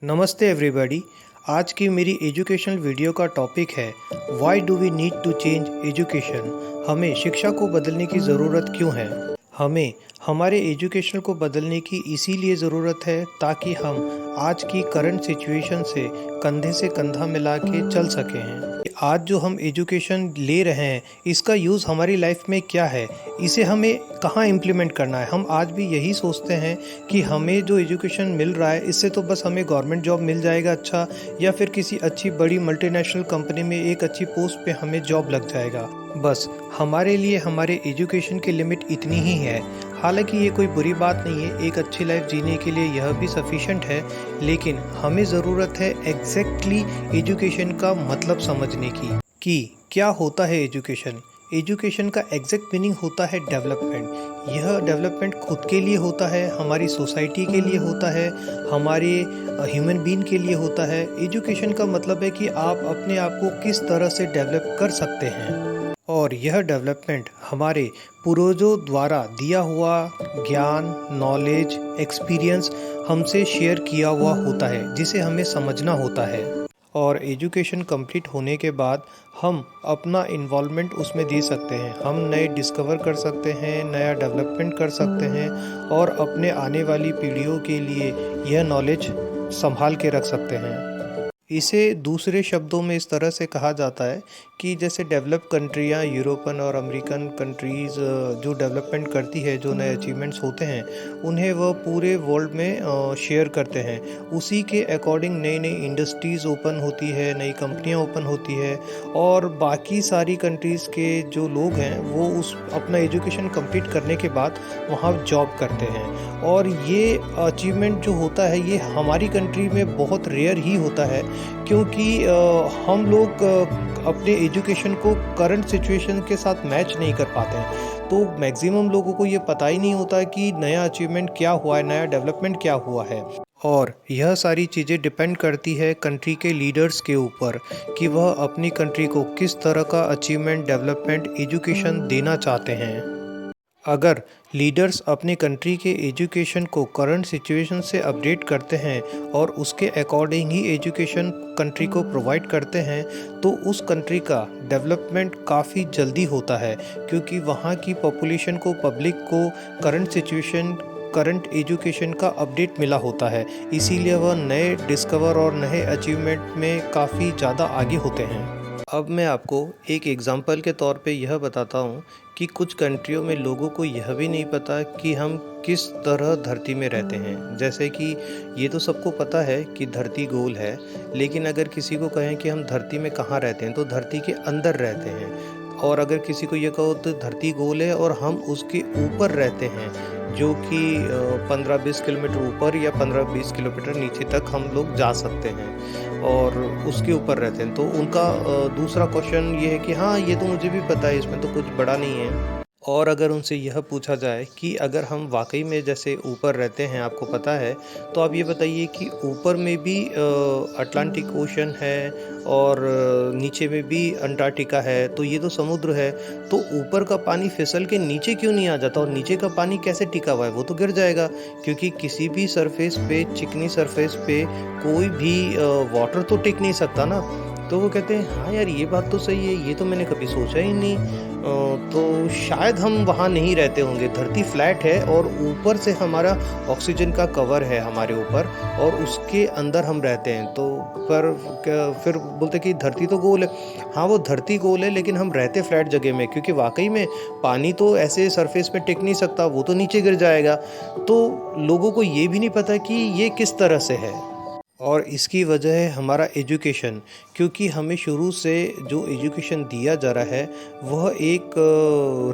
नमस्ते एवरीबॉडी। आज की मेरी एजुकेशनल वीडियो का टॉपिक है why do we need to change education. हमें शिक्षा को बदलने की ज़रूरत क्यों है। हमें हमारे एजुकेशन को बदलने की इसीलिए ज़रूरत है ताकि हम आज की करंट सिचुएशन से कंधा मिला के चल सकें हैं। आज जो हम एजुकेशन ले रहे हैं इसका यूज़ हमारी लाइफ में क्या है, इसे हमें कहाँ इम्प्लीमेंट करना है। हम आज भी यही सोचते हैं कि हमें जो एजुकेशन मिल रहा है इससे तो बस हमें गवर्नमेंट जॉब मिल जाएगा अच्छा, या फिर किसी अच्छी बड़ी मल्टीनेशनल कंपनी में एक अच्छी पोस्ट पे हमें जॉब लग जाएगा। बस हमारे लिए हमारे एजुकेशन की लिमिट इतनी ही है। हालांकि ये कोई बुरी बात नहीं है, एक अच्छी लाइफ जीने के लिए यह भी सफिशेंट है, लेकिन हमें ज़रूरत है एग्जैक्टली एजुकेशन का मतलब समझने की कि क्या होता है एजुकेशन। एजुकेशन का एग्जैक्ट मीनिंग होता है डेवलपमेंट। यह डेवलपमेंट खुद के लिए होता है, हमारी सोसाइटी के लिए होता है, हमारे ह्यूमन बीइंग के लिए होता है। एजुकेशन का मतलब है कि आप अपने आप को किस तरह से डेवलप कर सकते हैं, और यह डेवलपमेंट हमारे पूर्वजों द्वारा दिया हुआ ज्ञान, नॉलेज, एक्सपीरियंस हमसे शेयर किया हुआ होता है, जिसे हमें समझना होता है। और एजुकेशन कंप्लीट होने के बाद हम अपना इन्वॉल्वमेंट उसमें दे सकते हैं। हम नए डिस्कवर कर सकते हैं, नया डेवलपमेंट कर सकते हैं, और अपने आने वाली पीढ़ियों के लिए यह नॉलेज संभाल के रख सकते हैं। इसे दूसरे शब्दों में इस तरह से कहा जाता है कि जैसे डेवलप कंट्रियाँ, यूरोपन और अमेरिकन कंट्रीज़ जो डेवलपमेंट करती है, जो नए अचीवमेंट्स होते हैं उन्हें वह पूरे वर्ल्ड में शेयर करते हैं। उसी के अकॉर्डिंग नई नई इंडस्ट्रीज़ ओपन होती है, नई कंपनियां ओपन होती है, और बाकी सारी कंट्रीज़ के जो लोग हैं वो उस अपना एजुकेशन कंप्लीट करने के बाद वहाँ जॉब करते हैं। और ये अचीवमेंट जो होता है ये हमारी कंट्री में बहुत रेयर ही होता है, क्योंकि हम लोग अपने एजुकेशन को करंट सिचुएशन के साथ मैच नहीं कर पाते हैं। तो मैक्सिमम लोगों को ये पता ही नहीं होता कि नया अचीवमेंट क्या हुआ है, नया डेवलपमेंट क्या हुआ है। और यह सारी चीज़ें डिपेंड करती है कंट्री के लीडर्स के ऊपर कि वह अपनी कंट्री को किस तरह का अचीवमेंट, डेवलपमेंट, एजुकेशन देना चाहते हैं। अगर लीडर्स अपनी कंट्री के एजुकेशन को करंट सिचुएशन से अपडेट करते हैं और उसके अकॉर्डिंग ही एजुकेशन कंट्री को प्रोवाइड करते हैं, तो उस कंट्री का डेवलपमेंट काफ़ी जल्दी होता है, क्योंकि वहाँ की पॉपुलेशन को, पब्लिक को करंट सिचुएशन, करंट एजुकेशन का अपडेट मिला होता है। इसीलिए वह नए डिस्कवर और नए अचीवमेंट में काफ़ी ज़्यादा आगे होते हैं। अब मैं आपको एक एग्ज़ाम्पल के तौर पे यह बताता हूँ कि कुछ कंट्रियों में लोगों को यह भी नहीं पता कि हम किस तरह धरती में रहते हैं। जैसे कि ये तो सबको पता है कि धरती गोल है, लेकिन अगर किसी को कहें कि हम धरती में कहाँ रहते हैं, तो धरती के अंदर रहते हैं। और अगर किसी को ये कहो तो धरती गोल है और हम उसके ऊपर रहते हैं, जो कि 15-20 किलोमीटर ऊपर या 15-20 किलोमीटर नीचे तक हम लोग जा सकते हैं और उसके ऊपर रहते हैं। तो उनका दूसरा क्वेश्चन ये है कि हाँ, ये तो मुझे भी पता है, इसमें तो कुछ बड़ा नहीं है। और अगर उनसे यह पूछा जाए कि अगर हम वाकई में जैसे ऊपर रहते हैं, आपको पता है, तो आप ये बताइए कि ऊपर में भी अटलांटिक ओशन है और नीचे में भी अंटार्कटिका है, तो ये तो समुद्र है। तो ऊपर का पानी फिसल के नीचे क्यों नहीं आ जाता, और नीचे का पानी कैसे टिका हुआ है? वो तो गिर जाएगा, क्योंकि किसी भी सरफेस पे, चिकनी सरफेस पे कोई भी वाटर तो टिक नहीं सकता ना। तो वो कहते हैं हाँ यार, ये बात तो सही है, ये तो मैंने कभी सोचा ही नहीं। तो शायद हम वहाँ नहीं रहते होंगे। धरती फ्लैट है और ऊपर से हमारा ऑक्सीजन का कवर है हमारे ऊपर, और उसके अंदर हम रहते हैं। तो पर फिर बोलते कि धरती तो गोल है। हाँ, वो धरती गोल है, लेकिन हम रहते फ्लैट जगह में, क्योंकि वाकई में पानी तो ऐसे सरफेस पे टिक नहीं सकता, वो तो नीचे गिर जाएगा। तो लोगों को ये भी नहीं पता कि ये किस तरह से है। और इसकी वजह है हमारा एजुकेशन, क्योंकि हमें शुरू से जो एजुकेशन दिया जा रहा है वह एक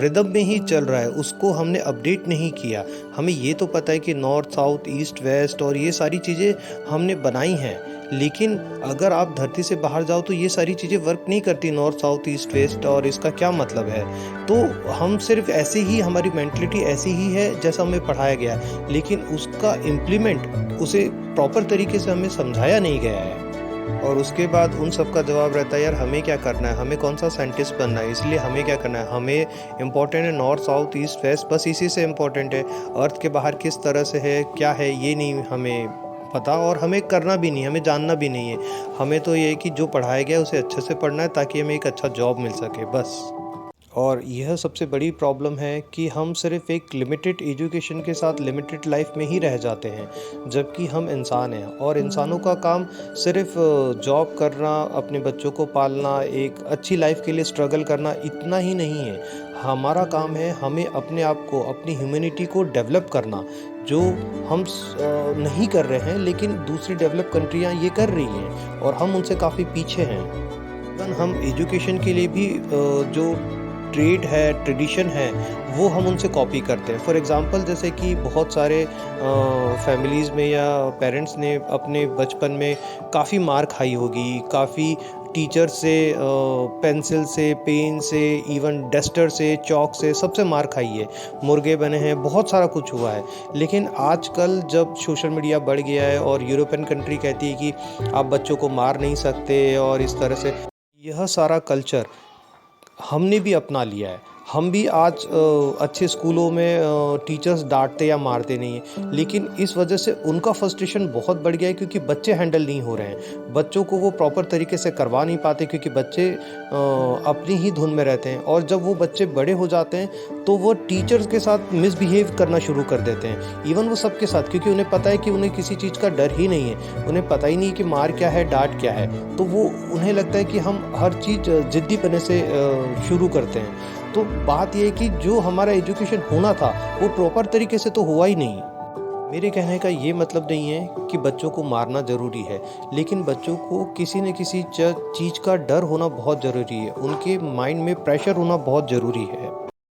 रिदम में ही चल रहा है, उसको हमने अपडेट नहीं किया। हमें ये तो पता है कि नॉर्थ, साउथ, ईस्ट, वेस्ट और ये सारी चीज़ें हमने बनाई हैं, लेकिन अगर आप धरती से बाहर जाओ तो ये सारी चीज़ें वर्क नहीं करती, नॉर्थ, साउथ, ईस्ट, वेस्ट, और इसका क्या मतलब है। तो हम सिर्फ ऐसे ही, हमारी मेंटलिटी ऐसी ही है जैसा हमें पढ़ाया गया, लेकिन उसका इम्प्लीमेंट, उसे प्रॉपर तरीके से हमें समझाया नहीं गया है। और उसके बाद उन सब का जवाब रहता है यार हमें क्या करना है, हमें कौन सा साइंटिस्ट बनना है, इसलिए हमें क्या करना है, हमें इम्पोर्टेंट है नॉर्थ, साउथ, ईस्ट, वेस्ट, बस इसी से इम्पोर्टेंट है। अर्थ के बाहर किस तरह से है, क्या है, ये नहीं हमें पता और हमें करना भी नहीं, हमें जानना भी नहीं है। हमें तो ये है कि जो पढ़ाया गया है उसे अच्छे से पढ़ना है ताकि हमें एक अच्छा जॉब मिल सके बस। और यह सबसे बड़ी प्रॉब्लम है कि हम सिर्फ़ एक लिमिटेड एजुकेशन के साथ लिमिटेड लाइफ में ही रह जाते हैं, जबकि हम इंसान हैं और इंसानों का काम सिर्फ़ जॉब करना, अपने बच्चों को पालना, एक अच्छी लाइफ के लिए स्ट्रगल करना इतना ही नहीं है। हमारा काम है हमें अपने आप को, अपनी ह्यूमैनिटी को डेवलप करना, जो हम नहीं कर रहे हैं लेकिन दूसरी डेवलप कंट्रियाँ ये कर रही हैं और हम उनसे काफ़ी पीछे हैं। इवन हम एजुकेशन के लिए भी जो ट्रेड है, ट्रेडिशन है, वो हम उनसे कॉपी करते हैं। फॉर एग्ज़ाम्पल जैसे कि बहुत सारे फैमिलीज़ में या पेरेंट्स ने अपने बचपन में काफ़ी मार खाई होगी, काफ़ी टीचर से, पेंसिल से, पेन से, इवन डस्टर से, चॉक से, सबसे मार खाई है। मुर्गे बने हैं, बहुत सारा कुछ हुआ है। लेकिन आजकल जब सोशल मीडिया बढ़ गया है और यूरोपियन कंट्री कहती है कि आप बच्चों को मार नहीं सकते और इस तरह से, यह सारा कल्चर हमने भी अपना लिया है। हम भी आज अच्छे स्कूलों में टीचर्स डाँटते या मारते नहीं हैं, लेकिन इस वजह से उनका फ्रस्ट्रेशन बहुत बढ़ गया है क्योंकि बच्चे हैंडल नहीं हो रहे हैं। बच्चों को वो प्रॉपर तरीके से करवा नहीं पाते क्योंकि बच्चे अपनी ही धुन में रहते हैं और जब वो बच्चे बड़े हो जाते हैं, तो वो टीचर्स के साथ मिसबिहेव करना शुरू कर देते हैं। इवन वो सबके साथ, क्योंकि उन्हें पता है कि उन्हें किसी चीज़ का डर ही नहीं है। उन्हें पता ही नहीं कि मार क्या है, डाँट क्या है। तो वो उन्हें लगता है कि हम हर चीज़ ज़िद्दीपने से शुरू करते हैं। तो बात ये है कि जो हमारा एजुकेशन होना था वो प्रॉपर तरीके से तो हुआ ही नहीं। मेरे कहने का ये मतलब नहीं है कि बच्चों को मारना ज़रूरी है, लेकिन बच्चों को किसी न किसी चीज़ का डर होना बहुत ज़रूरी है। उनके माइंड में प्रेशर होना बहुत ज़रूरी है।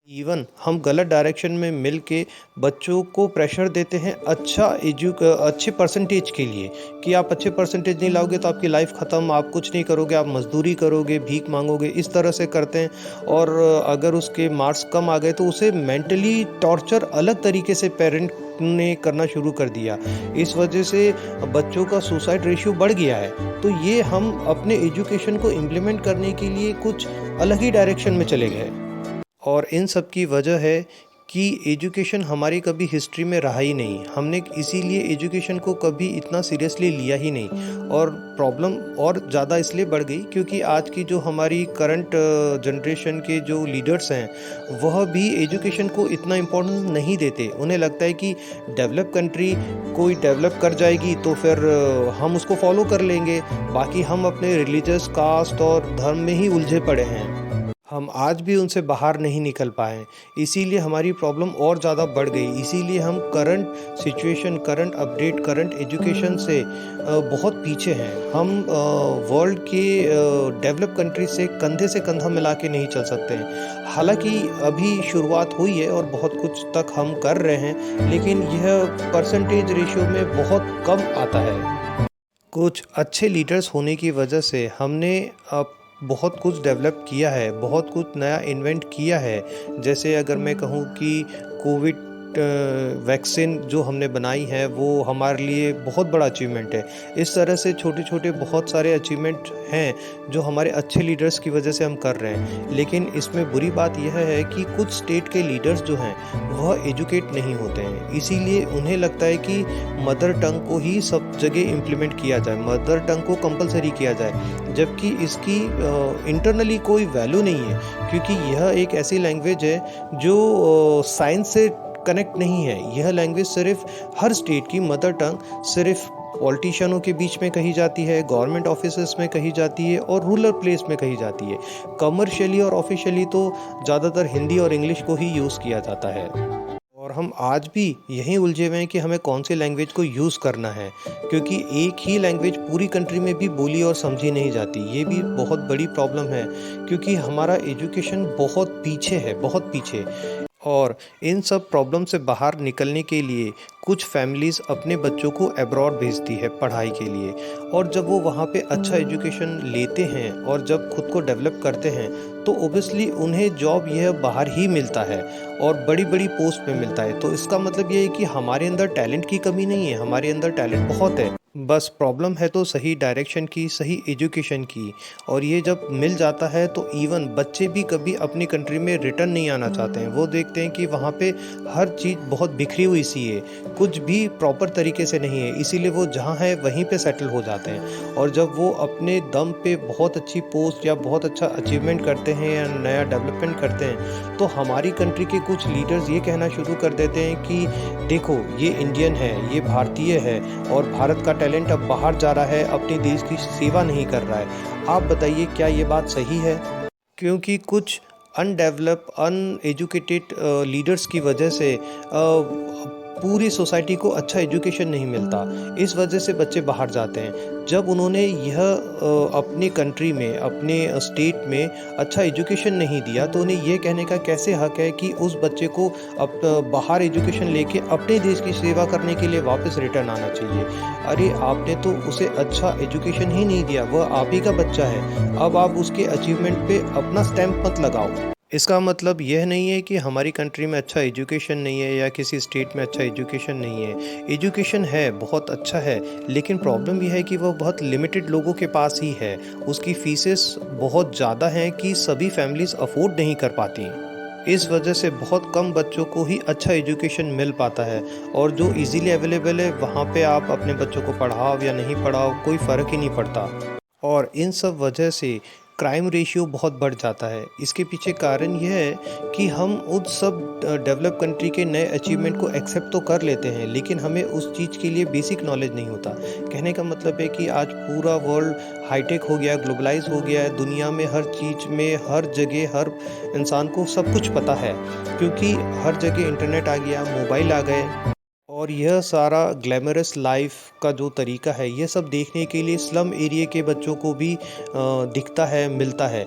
इवन हम गलत डायरेक्शन में मिल के बच्चों को प्रेशर देते हैं अच्छे परसेंटेज के लिए, कि आप अच्छे परसेंटेज नहीं लाओगे तो आपकी लाइफ ख़त्म, आप कुछ नहीं करोगे, आप मजदूरी करोगे, भीख मांगोगे, इस तरह से करते हैं। और अगर उसके मार्क्स कम आ गए तो उसे मेंटली टॉर्चर अलग तरीके से पेरेंट ने करना शुरू कर दिया। इस वजह से बच्चों का सुसाइड रेशियो बढ़ गया है। तो ये हम अपने एजुकेशन को इम्प्लीमेंट करने के लिए कुछ अलग ही डायरेक्शन में चले गए और इन सब की वजह है कि एजुकेशन हमारी कभी हिस्ट्री में रहा ही नहीं। हमने इसीलिए एजुकेशन को कभी इतना सीरियसली लिया ही नहीं और प्रॉब्लम और ज़्यादा इसलिए बढ़ गई क्योंकि आज की जो हमारी करंट जनरेशन के जो लीडर्स हैं वह भी एजुकेशन को इतना इम्पोर्टेंस नहीं देते। उन्हें लगता है कि डेवलप कंट्री कोई डेवलप कर जाएगी तो फिर हम उसको फॉलो कर लेंगे, बाकी हम अपने रिलीजियस, कास्ट और धर्म में ही उलझे पड़े हैं। हम आज भी उनसे बाहर नहीं निकल पाए, इसीलिए हमारी प्रॉब्लम और ज़्यादा बढ़ गई। इसीलिए हम current situation, current update, current education से बहुत पीछे हैं। हम वर्ल्ड के डेवलप कंट्री से कंधा मिला के नहीं चल सकते हैं। हालांकि अभी शुरुआत हुई है और बहुत कुछ तक हम कर रहे हैं, लेकिन यह परसेंटेज रेशियो में बहुत कम आता है। कुछ अच्छे लीडर्स होने की वजह से हमने बहुत कुछ डेवलप किया है, बहुत कुछ नया इन्वेंट किया है। जैसे अगर मैं कहूँ कि कोविड वैक्सीन जो हमने बनाई है वो हमारे लिए बहुत बड़ा अचीवमेंट है। इस तरह से छोटे-छोटे बहुत सारे अचीवमेंट हैं जो हमारे अच्छे लीडर्स की वजह से हम कर रहे हैं। लेकिन इसमें बुरी बात यह है कि कुछ स्टेट के लीडर्स जो हैं वह एजुकेट नहीं होते हैं, इसीलिए उन्हें लगता है कि मदर टंग को ही सब जगह इम्प्लीमेंट किया जाए, मदर टंग को कंपलसरी किया जाए, जबकि इसकी इंटरनली कोई वैल्यू नहीं है क्योंकि यह एक ऐसी लैंग्वेज है जो साइंस से कनेक्ट नहीं है। यह लैंग्वेज सिर्फ हर स्टेट की मदर टंग सिर्फ पॉलिटिशियनों के बीच में कही जाती है, गवर्नमेंट ऑफिसेस में कही जाती है और रूरल प्लेस में कही जाती है। कमर्शियली और ऑफिशियली तो ज़्यादातर हिंदी और इंग्लिश को ही यूज़ किया जाता है और हम आज भी यहीं उलझे हुए हैं कि हमें कौन सी लैंग्वेज को यूज़ करना है, क्योंकि एक ही लैंग्वेज पूरी कंट्री में भी बोली और समझी नहीं जाती। ये भी बहुत बड़ी प्रॉब्लम है क्योंकि हमारा एजुकेशन बहुत पीछे है, बहुत पीछे। और इन सब प्रॉब्लम से बाहर निकलने के लिए कुछ फैमिलीज़ अपने बच्चों को अब्रॉड भेजती है पढ़ाई के लिए, और जब वो वहाँ पे अच्छा एजुकेशन लेते हैं और जब खुद को डेवलप करते हैं तो ओबियसली उन्हें जॉब यह बाहर ही मिलता है और बड़ी बड़ी पोस्ट पे मिलता है। तो इसका मतलब ये है कि हमारे अंदर टैलेंट की कमी नहीं है, हमारे अंदर टैलेंट बहुत है। बस प्रॉब्लम है तो सही डायरेक्शन की, सही एजुकेशन की। और ये जब मिल जाता है तो इवन बच्चे भी कभी अपनी कंट्री में रिटर्न नहीं आना चाहते हैं। वो देखते हैं कि वहाँ पे हर चीज़ बहुत बिखरी हुई सी है, कुछ भी प्रॉपर तरीके से नहीं है, इसीलिए वो जहाँ है वहीं पे सेटल हो जाते हैं। और जब वो अपने दम पे बहुत अच्छी पोस्ट या बहुत अच्छा अचीवमेंट करते हैं या नया डेवलपमेंट करते हैं, तो हमारी कंट्री के कुछ लीडर्स ये कहना शुरू कर देते हैं कि देखो ये इंडियन है, ये भारतीय है और भारत का टैलेंट अब बाहर जा रहा है, अपने देश की सेवा नहीं कर रहा है। आप बताइए क्या ये बात सही है? क्योंकि कुछ अनडेवलप, अनएजुकेटेड लीडर्स की वजह से पूरी सोसाइटी को अच्छा एजुकेशन नहीं मिलता। इस वजह से बच्चे बाहर जाते हैं। जब उन्होंने यह अपनी कंट्री में, अपने स्टेट में अच्छा एजुकेशन नहीं दिया, तो उन्हें यह कहने का कैसे हक है कि उस बच्चे को बाहर एजुकेशन लेके अपने देश की सेवा करने के लिए वापस रिटर्न आना चाहिए। अरे आपने तो उसे अच्छा एजुकेशन ही नहीं दिया, वह आप ही का बच्चा है। अब आप उसके अचीवमेंट पे अपना स्टैम्प मत लगाओ। इसका मतलब यह नहीं है कि हमारी कंट्री में अच्छा एजुकेशन नहीं है या किसी स्टेट में अच्छा एजुकेशन नहीं है। एजुकेशन है, बहुत अच्छा है, लेकिन प्रॉब्लम यह है कि वह बहुत लिमिटेड लोगों के पास ही है। उसकी फीसेस बहुत ज़्यादा हैं कि सभी फैमिलीज़ अफोर्ड नहीं कर पाती। इस वजह से बहुत कम बच्चों को ही अच्छा एजुकेशन मिल पाता है, और जो इजीली अवेलेबल है वहाँ पे आप अपने बच्चों को पढ़ाओ या नहीं पढ़ाओ, कोई फ़र्क ही नहीं पड़ता। और इन सब वजह से क्राइम रेशियो बहुत बढ़ जाता है। इसके पीछे कारण यह है कि हम उन सब डेवलप कंट्री के नए अचीवमेंट को एक्सेप्ट तो कर लेते हैं, लेकिन हमें उस चीज़ के लिए बेसिक नॉलेज नहीं होता। कहने का मतलब है कि आज पूरा वर्ल्ड हाईटेक हो गया, ग्लोबलाइज हो गया है, दुनिया में हर चीज़ में, हर जगह, हर इंसान को सब कुछ पता है, क्योंकि हर जगह इंटरनेट आ गया, मोबाइल आ गए। और यह सारा ग्लैमरस लाइफ का जो तरीका है, ये सब देखने के लिए स्लम एरिया के बच्चों को भी दिखता है, मिलता है।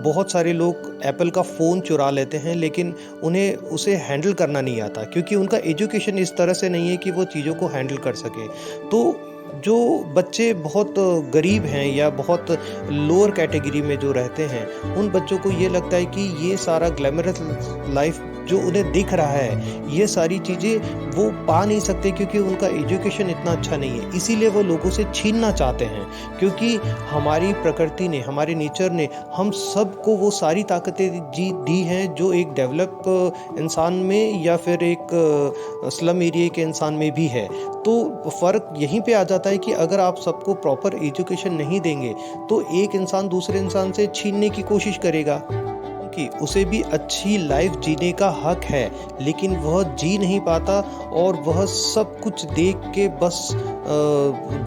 बहुत सारे लोग एप्पल का फ़ोन चुरा लेते हैं, लेकिन उन्हें उसे हैंडल करना नहीं आता, क्योंकि उनका एजुकेशन इस तरह से नहीं है कि वो चीज़ों को हैंडल कर सके। तो जो बच्चे बहुत गरीब हैं या बहुत लोअर कैटेगरी में जो रहते हैं, उन बच्चों को ये लगता है कि ये सारा ग्लैमरस लाइफ जो उन्हें दिख रहा है, ये सारी चीज़ें वो पा नहीं सकते, क्योंकि उनका एजुकेशन इतना अच्छा नहीं है। इसीलिए वो लोगों से छीनना चाहते हैं, क्योंकि हमारी प्रकृति ने, हमारे नेचर ने हम सबको वो सारी ताकतें दी हैं जो एक डेवलप इंसान में या फिर एक स्लम एरिया के इंसान में भी है। तो फ़र्क यहीं पे आ जाता है कि अगर आप सबको प्रॉपर एजुकेशन नहीं देंगे, तो एक इंसान दूसरे इंसान से छीनने की कोशिश करेगा, कि उसे भी अच्छी लाइफ जीने का हक है, लेकिन वह जी नहीं पाता और वह सब कुछ देख के बस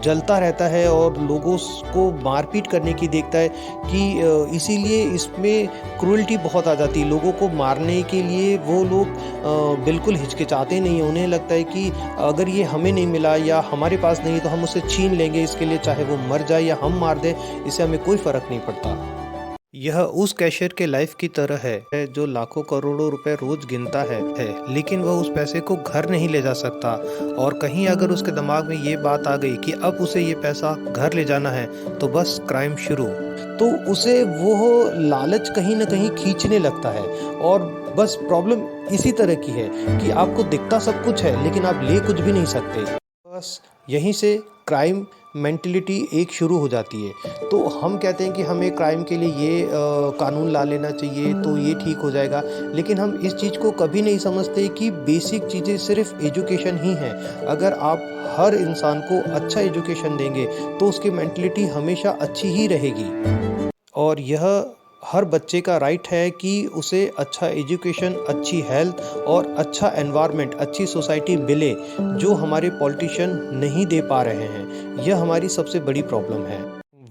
जलता रहता है और लोगों को मारपीट करने की देखता है कि इसीलिए इसमें क्रूरल्टी बहुत आ जाती है। लोगों को मारने के लिए वो लोग बिल्कुल हिचकिचाते नहीं हैं। उन्हें लगता है कि अगर ये हमें नहीं मिला या हमारे पास नहीं तो हम उसे छीन लेंगे, इसके लिए चाहे वो मर जाए या हम मार दें, इससे हमें कोई फ़र्क नहीं पड़ता। यह उस कैशियर के लाइफ की तरह है जो लाखों करोड़ों रुपए रोज गिनता है, लेकिन वह उस पैसे को घर नहीं ले जा सकता। और कहीं अगर उसके दिमाग में ये बात आ गई कि अब उसे ये पैसा घर ले जाना है, तो बस क्राइम शुरू। तो उसे वो लालच कहीं ना कहीं खींचने लगता है। और बस प्रॉब्लम इसी तरह की है कि आपको दिखता सब कुछ है, लेकिन आप ले कुछ भी नहीं सकते। बस यहीं से क्राइम मेंटलिटी एक शुरू हो जाती है। तो हम कहते हैं कि हमें क्राइम के लिए ये कानून ला लेना चाहिए तो ये ठीक हो जाएगा, लेकिन हम इस चीज़ को कभी नहीं समझते कि बेसिक चीज़ें सिर्फ एजुकेशन ही हैं। अगर आप हर इंसान को अच्छा एजुकेशन देंगे तो उसकी मेंटलिटी हमेशा अच्छी ही रहेगी। और यह हर बच्चे का राइट है कि उसे अच्छा एजुकेशन, अच्छी हेल्थ और अच्छा एनवायरनमेंट, अच्छी सोसाइटी मिले, जो हमारे पॉलिटिशियन नहीं दे पा रहे हैं। यह हमारी सबसे बड़ी प्रॉब्लम है।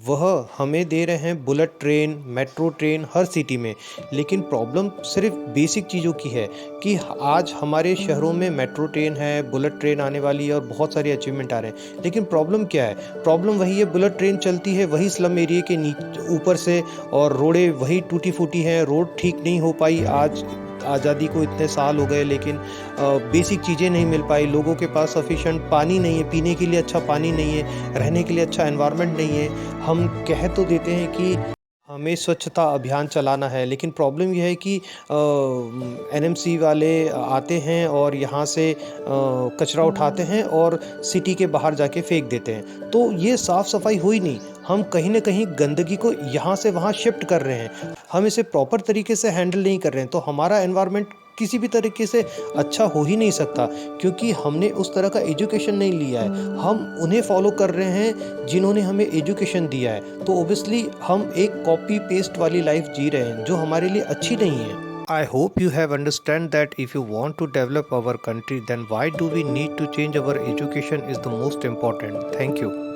वह हमें दे रहे हैं बुलेट ट्रेन, मेट्रो ट्रेन हर सिटी में, लेकिन प्रॉब्लम सिर्फ बेसिक चीज़ों की है कि आज हमारे शहरों में मेट्रो ट्रेन है, बुलेट ट्रेन आने वाली है और बहुत सारे अचीवमेंट आ रहे हैं, लेकिन प्रॉब्लम क्या है? प्रॉब्लम वही है, बुलेट ट्रेन चलती है वही स्लम एरिया के ऊपर से, और रोडें वही टूटी फूटी हैं, रोड ठीक नहीं हो पाई। आज आज़ादी को इतने साल हो गए, लेकिन बेसिक चीज़ें नहीं मिल पाई। लोगों के पास सफिशेंट पानी नहीं है, पीने के लिए अच्छा पानी नहीं है, रहने के लिए अच्छा एनवायरनमेंट नहीं है। हम कह तो देते हैं कि हमें स्वच्छता अभियान चलाना है, लेकिन प्रॉब्लम ये है कि एनएमसी वाले आते हैं और यहाँ से कचरा उठाते हैं और सिटी के बाहर जाके फेंक देते हैं। तो ये साफ-सफाई हुई नहीं, हम कहीं न कहीं गंदगी को यहाँ से वहाँ शिफ्ट कर रहे हैं। हम इसे प्रॉपर तरीके से हैंडल नहीं कर रहे हैं, तो हमारा एनवायरनमेंट किसी भी तरीके से अच्छा हो ही नहीं सकता, क्योंकि हमने उस तरह का एजुकेशन नहीं लिया है। हम उन्हें फॉलो कर रहे हैं जिन्होंने हमें एजुकेशन दिया है, तो ऑब्वियसली हम एक कॉपी पेस्ट वाली लाइफ जी रहे हैं जो हमारे लिए अच्छी नहीं है। I hope you have understand that if you want to develop our country, then why do we need to change our education is the most important. Thank you.